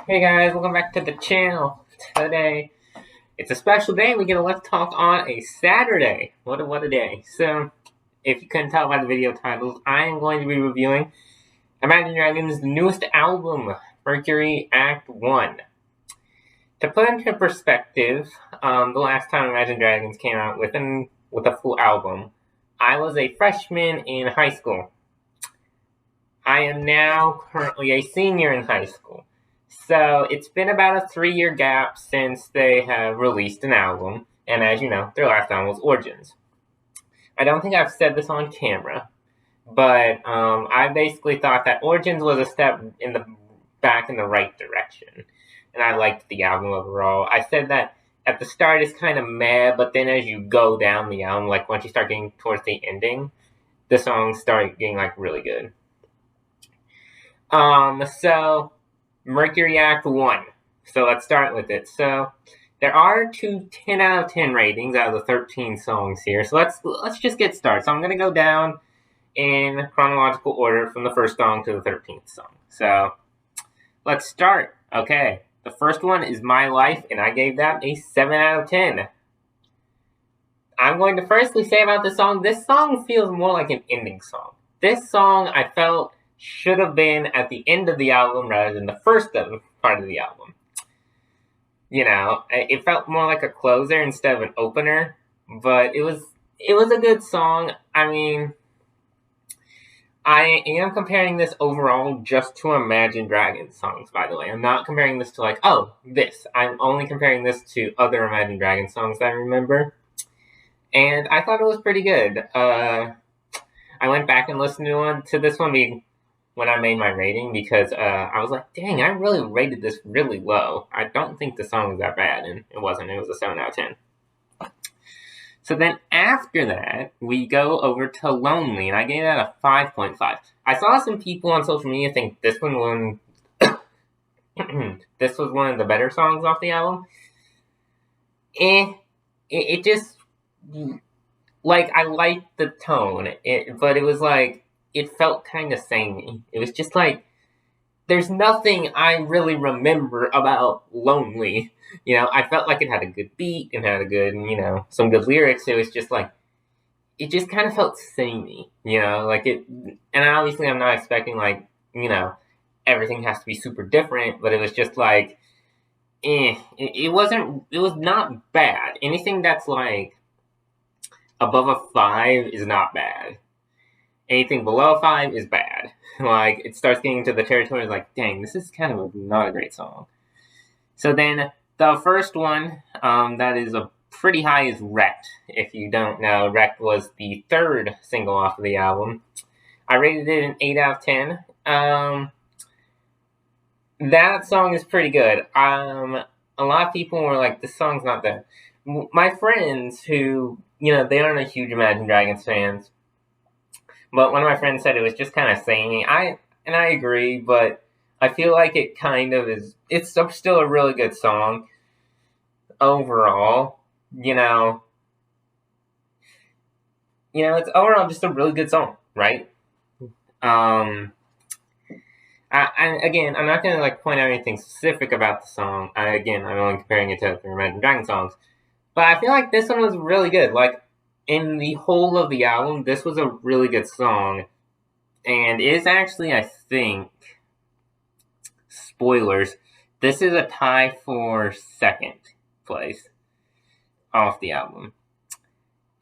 Hey guys, welcome back to the channel. Today, it's a special day. We get a Let's Talk on a Saturday. What a day. So, if you couldn't tell by the video titles, I am going to be reviewing Imagine Dragons' newest album, Mercury Act 1. To put into perspective, the last time Imagine Dragons came out with a full album, I was a freshman in high school. I am now currently a senior in high school. So it's been about a 3-year gap since they have released an album, and as you know, their last album was Origins. I don't think I've said this on camera, but I basically thought that Origins was a step back in the right direction, and I liked the album overall. I said that at the start it's kind of meh, but then as you go down the album, like once you start getting towards the ending, the songs start getting like really good. So Mercury Act 1. So let's start with it. So there are two 10 out of 10 ratings out of the 13 songs here. So let's just get started. So I'm going to go down in chronological order from the first song to the 13th song. So let's start. Okay. The first one is My Life, and I gave that a 7 out of 10. I'm going to firstly say about this song feels more like an ending song. This song I felt should have been at the end of the album rather than the first part of the album. You know, it felt more like a closer instead of an opener, but it was a good song. I mean, I am comparing this overall just to Imagine Dragons songs, by the way. I'm not comparing this to I'm only comparing this to other Imagine Dragons songs that I remember. And I thought it was pretty good. I went back and listened to this one when I made my rating because I was like, dang, I really rated this really low. I don't think the song was that bad, and it wasn't. It was a 7 out of 10. So then after that, we go over to Lonely, and I gave that a 5.5. I saw some people on social media think this was one of the better songs off the album. It just, like, I liked the tone, but it was like, it felt kind of samey. It was just like, there's nothing I really remember about Lonely. You know, I felt like it had a good beat and had a good, some good lyrics. It was just like, it just kind of felt samey, like it. And obviously I'm not expecting everything has to be super different, but it was just like, it was not bad. Anything that's like above a 5 is not bad. Anything below 5 is bad. Like, it starts getting into the territory of like, dang, this is kind of not a great song. So then, the first one that is a pretty high is Wrecked. If you don't know, Wrecked was the third single off of the album. I rated it an 8 out of 10. That song is pretty good. A lot of people were like, this song's not that. My friends who, they aren't a huge Imagine Dragons fans, but one of my friends said it was just kind of samey. I agree, but I feel like it kind of is. It's still a really good song overall. It's overall just a really good song, right? Again, I'm not gonna point out anything specific about the song. I'm only comparing it to the Imagine Dragons songs, but I feel like this one was really good. Like, in the whole of the album, this was a really good song. And it is actually, I think, spoilers, this is a tie for second place off the album.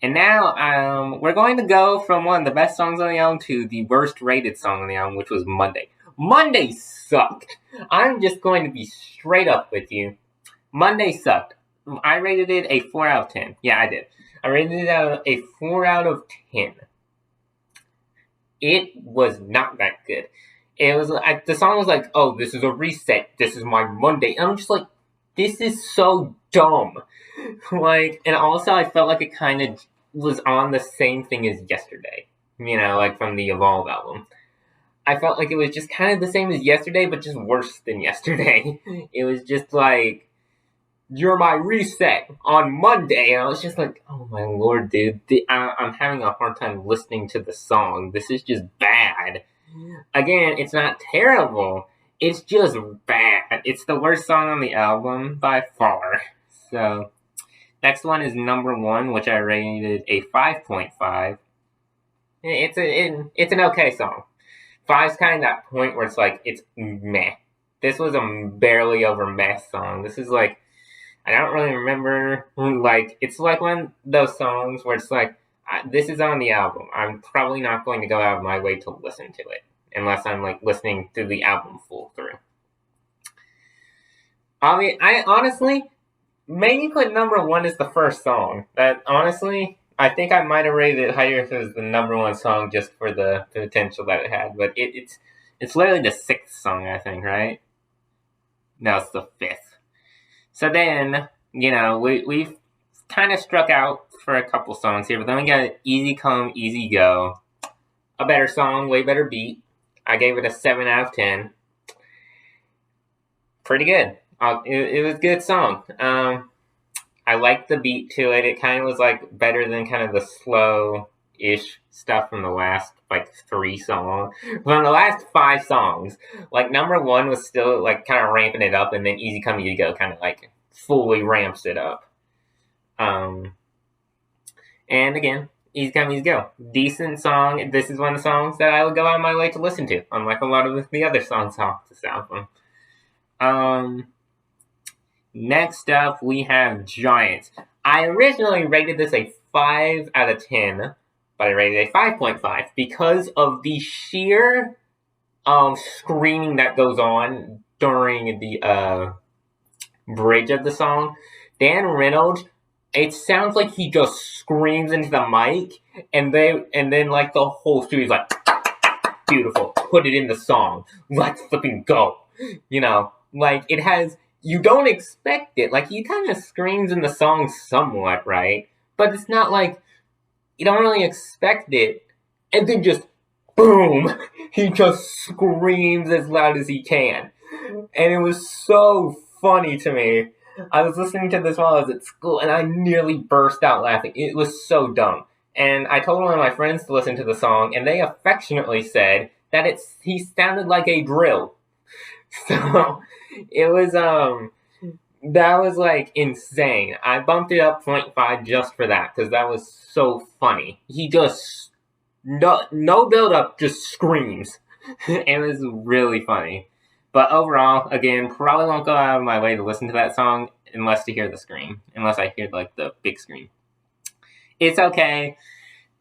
And now, we're going to go from one of the best songs on the album to the worst rated song on the album, which was Monday. Monday sucked. I'm just going to be straight up with you. Monday sucked. I rated it a 4 out of 10. Yeah, I did. I rated it a 4 out of 10. It was not that good. It was the song was like, oh, this is a reset. This is my Monday. And I'm just like, this is so dumb. And also I felt like it kind of was on the same thing as Yesterday. From the Evolve album. I felt like it was just kind of the same as Yesterday, but just worse than Yesterday. It was just like, you're my reset on Monday. And I was just like, oh my lord, dude. I'm having a hard time listening to the song. This is just bad. Again, it's not terrible. It's just bad. It's the worst song on the album by far. So, next one is number 1, which I rated a 5.5. It's an okay song. 5's kind of that point where it's like, it's meh. This was a barely over meh song. This is like, I don't really remember, like, it's like one of those songs where it's like, this is on the album. I'm probably not going to go out of my way to listen to it, unless I'm, like, listening to the album full through. I mean, I honestly, maybe put number 1 as the first song. That, honestly, I think I might have rated it higher if it was the number 1 song just for the potential that it had. But it's literally the 6th song, I think, right? No, it's the 5th. So then, we've kind of struck out for a couple songs here, but then we got Easy Come, Easy Go. A better song, way better beat. I gave it a 7 out of 10. Pretty good. It was a good song. I liked the beat to it. It kind of was like better than kind of the slow-ish stuff from the last 3 songs. From the last 5 songs, like number 1 was still like kind of ramping it up, and then Easy Come Easy Go kind of like fully ramps it up. And again, Easy Come Easy Go, decent song. This is one of the songs that I would go out of my way to listen to, unlike a lot of the other songs off this album. Next up, we have Giants. I originally rated this a 5 out of 10, but I rated it a 5.5 because of the sheer screaming that goes on during the bridge of the song. Dan Reynolds, it sounds like he just screams into the mic, and then like the whole studio's like, beautiful, put it in the song, let's flipping go. Like it has. You don't expect it. Like, he kind of screams in the song somewhat, right? But it's not like, you don't really expect it. And then just, boom! He just screams as loud as he can. And it was so funny to me. I was listening to this while I was at school, and I nearly burst out laughing. It was so dumb. And I told one of my friends to listen to the song, and they affectionately said that he sounded like a drill. So, it was, that was, like, insane. I bumped it up 0.5 just for that, because that was so funny. He just, no build-up, just screams. It was really funny. But overall, again, probably won't go out of my way to listen to that song unless to hear the scream. Unless I hear, like, the big scream. It's okay.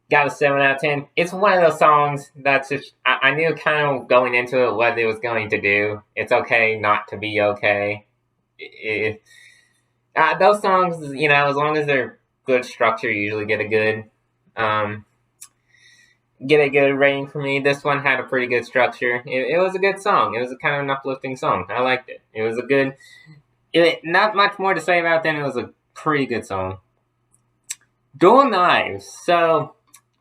Got a 7 out of 10. It's one of those songs that's just, I knew kind of going into it what it was going to do. It's okay not to be okay. Those songs, as long as they're good structure, usually get a good rating for me. This one had a pretty good structure. It was a good song. It was a kind of an uplifting song. I liked it. It was not much more to say about it than it was a pretty good song. Dual Knives. So,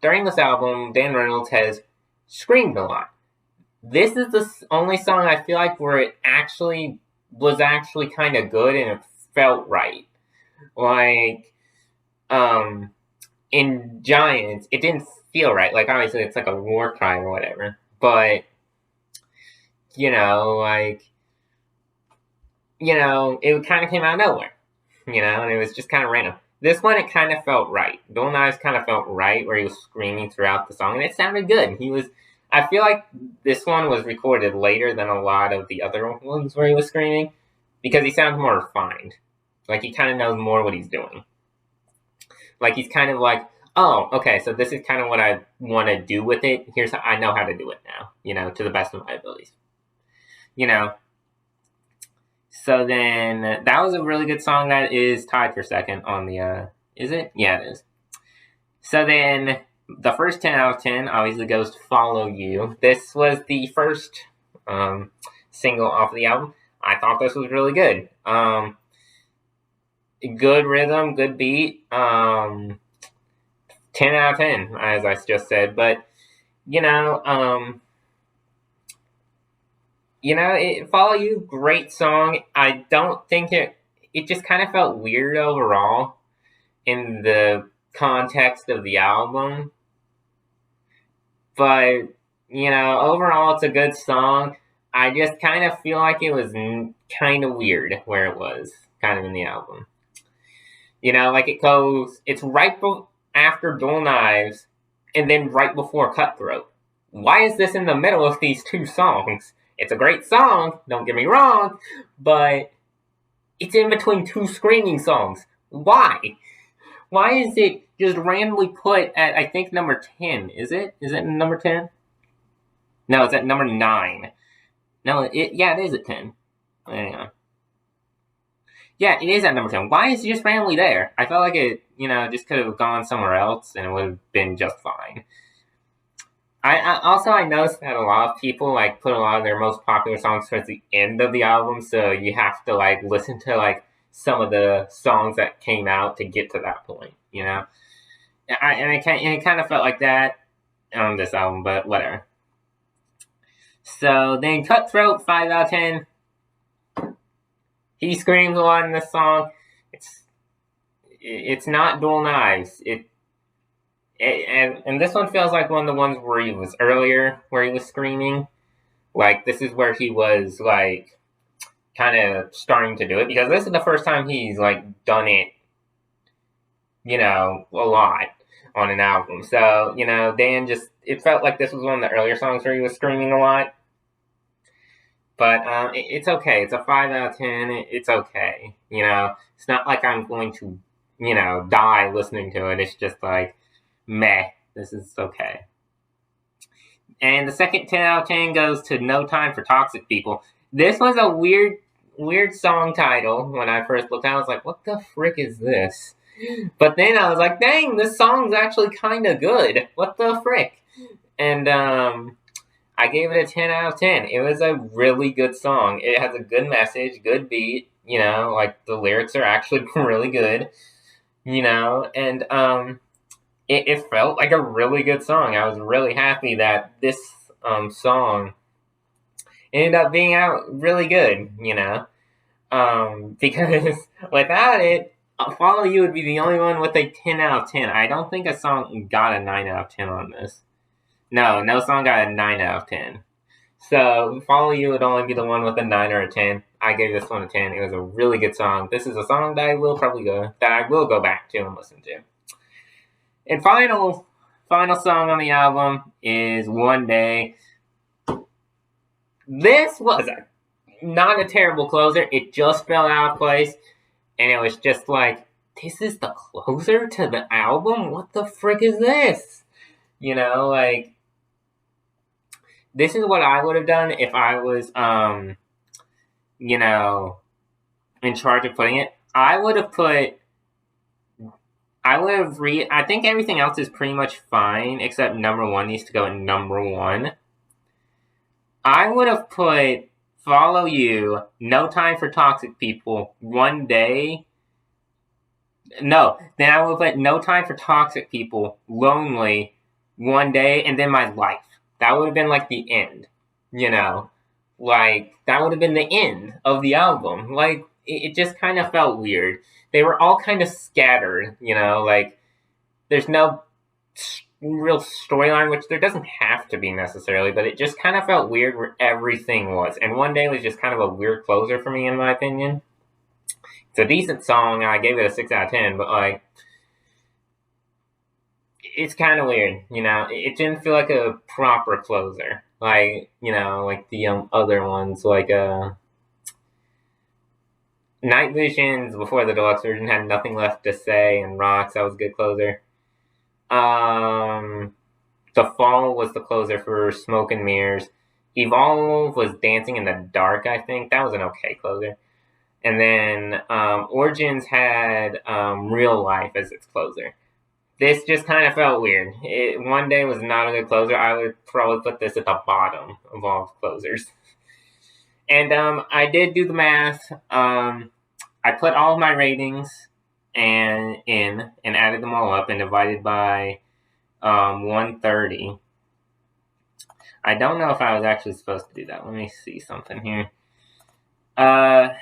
during this album, Dan Reynolds has screamed a lot. This is the only song I feel like where it was actually kind of good and it felt right. Like, in Giants, it didn't feel right. Like, obviously, it's like a war cry or whatever. But, it kind of came out of nowhere. And it was just kind of random. This one, it kind of felt right. Dual Knives kind of felt right, where he was screaming throughout the song, and it sounded good. I feel like this one was recorded later than a lot of the other ones where he was screaming, because he sounds more refined. Like, he kind of knows more what he's doing. Like, he's kind of like, oh, okay, so this is kind of what I want to do with it. Here's how I know how to do it now, to the best of my abilities. So then, that was a really good song that is tied for second on the, is it? Yeah, it is. So then, the first 10 out of 10 obviously goes to Follow You. This was the first single off of the album. I thought this was really good. Good rhythm, good beat. 10 out of 10, as I just said. But, Follow You, great song. I don't think it just kind of felt weird overall in the context of the album. But, overall it's a good song. I just kind of feel like it was kind of weird where it was, kind of in the album. You know, like it goes, it's right after Dual Knives, and then right before Cutthroat. Why is this in the middle of these two songs? It's a great song, don't get me wrong, but it's in between two screaming songs. Why? Why is it just randomly put at, I think, number 10? Is it? Is it number 10? No, it's at number 9. No, yeah, it is at 10. Hang on. Yeah, it is at number 10. Why is it just randomly there? I felt like it, just could have gone somewhere else and it would have been just fine. I noticed that a lot of people like put a lot of their most popular songs towards the end of the album, so you have to like listen to like some of the songs that came out to get to that point, And it kind of felt like that on this album, but whatever. So then Cutthroat, 5 out of 10. He screams a lot in this song. It's not Dual Knives. And this one feels like one of the ones where he was earlier, where he was screaming. Like, this is where he was, like, kind of starting to do it. Because this is the first time he's, like, done it, a lot on an album. So, Dan it felt like this was one of the earlier songs where he was screaming a lot. But it's okay. It's a 5 out of 10. It's okay. It's not like I'm going to, die listening to it. It's just like, meh, this is okay. And the second 10 out of 10 goes to No Time for Toxic People. This was a weird song title. When I first looked at it, I was like, what the frick is this? But then I was like, dang, this song's actually kind of good. What the frick? And I gave it a 10 out of 10. It was a really good song. It has a good message, good beat, like the lyrics are actually really good, and it felt like a really good song. I was really happy that this song ended up being out really good, because without it, Follow You would be the only one with a 10 out of 10. I don't think a song got a 9 out of 10 on this. No song got a 9 out of 10. So, Follow You would only be the one with a 9 or a 10. I gave this one a 10. It was a really good song. This is a song that I will go back to and listen to. And final song on the album is One Day. This was not a terrible closer. It just fell out of place. And it was just like, this is the closer to the album? What the frick is this? This is what I would have done if I was, in charge of putting it. I think everything else is pretty much fine, except number 1 needs to go at number 1. I would have put Follow You, No Time for Toxic People, One Day. No, then I would put No Time for Toxic People, Lonely, One Day, and then My Life. That would have been like the end, Like, that would have been the end of the album. Like, it just kind of felt weird. They were all kind of scattered, like, there's no real storyline, which there doesn't have to be necessarily, but it just kind of felt weird where everything was. And One Day was just kind of a weird closer for me, in my opinion. It's a decent song, and I gave it a 6 out of 10, but, like, it's kind of weird, It didn't feel like a proper closer. Like, like the other ones, like, Night Visions, before the deluxe version, had Nothing Left to Say, and Rocks, that was a good closer. The Fall was the closer for Smoke and Mirrors. Evolve was Dancing in the Dark, I think. That was an okay closer. And then Origins had Real Life as its closer. This just kind of felt weird. One Day was not a good closer. I would probably put this at the bottom of all closers. And I did do the math. I put all of my ratings and added them all up and divided by 130. I don't know if I was actually supposed to do that. Let me see something here. But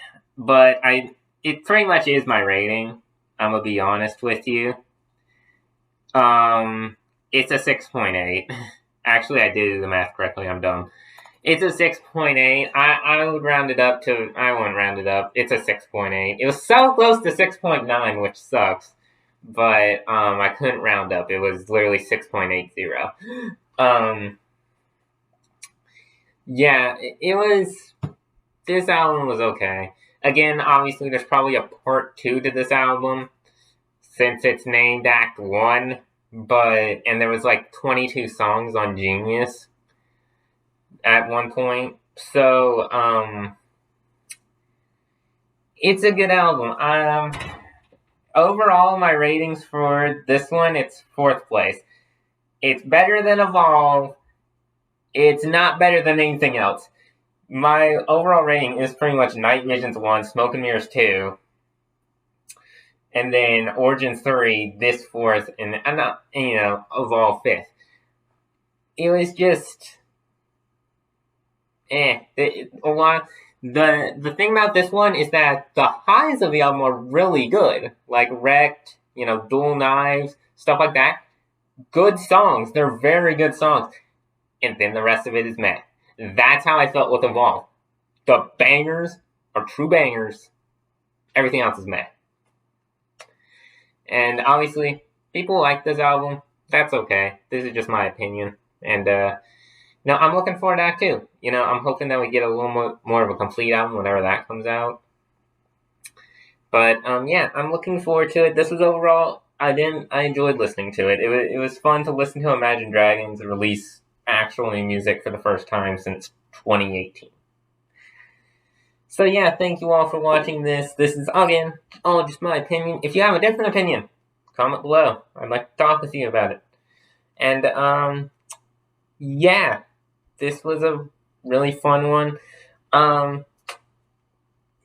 it pretty much is my rating. I'm gonna be honest with you. It's a 6.8. Actually, I did do the math correctly. I'm dumb. It's a 6.8. I would round it up to. I wouldn't round it up. It's a 6.8. It was so close to 6.9, which sucks. But I couldn't round up. It was literally 6.80. Yeah, it was. This album was okay. Again, obviously, there's probably a part 2 to this album since it's named Act 1. And there was like 22 songs on Genius at one point. So, it's a good album. Overall, my ratings for this one, it's 4th place. It's better than Evolve. It's not better than anything else. My overall rating is pretty much Night Visions 1, Smoke and Mirrors 2, and then Origins 3, this 4th, and I'm not, Evolve 5th. It was just a lot. The thing about this one is that the highs of the album are really good, like Wrecked, Dual Knives, stuff like that. Good songs. They're very good songs. And then the rest of it is meh. That's how I felt with Evolve. The bangers are true bangers. Everything else is meh. And obviously, people like this album. That's okay. This is just my opinion. And, no, I'm looking forward to Act 2. I'm hoping that we get a little more of a complete album whenever that comes out. But, yeah, I'm looking forward to it. This was overall, I enjoyed listening to it. It was fun to listen to Imagine Dragons release actual new music for the first time since 2018. So yeah, thank you all for watching this. This is, again, all just my opinion. If you have a different opinion, comment below. I'd like to talk with you about it. And, yeah, this was a really fun one.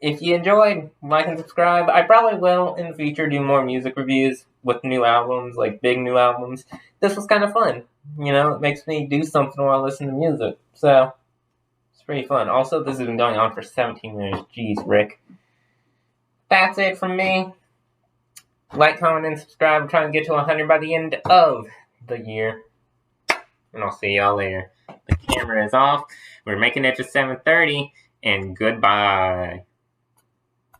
If you enjoyed, like and subscribe. I probably will, in the future, do more music reviews with new albums, like big new albums. This was kind of fun. It makes me do something while I listen to music. So, it's pretty fun. Also, this has been going on for 17 minutes. Jeez, Rick. That's it from me. Like, comment, and subscribe. I'm trying to get to 100 by the end of the year. And I'll see y'all later. The camera is off. We're making it to 7:30. And goodbye.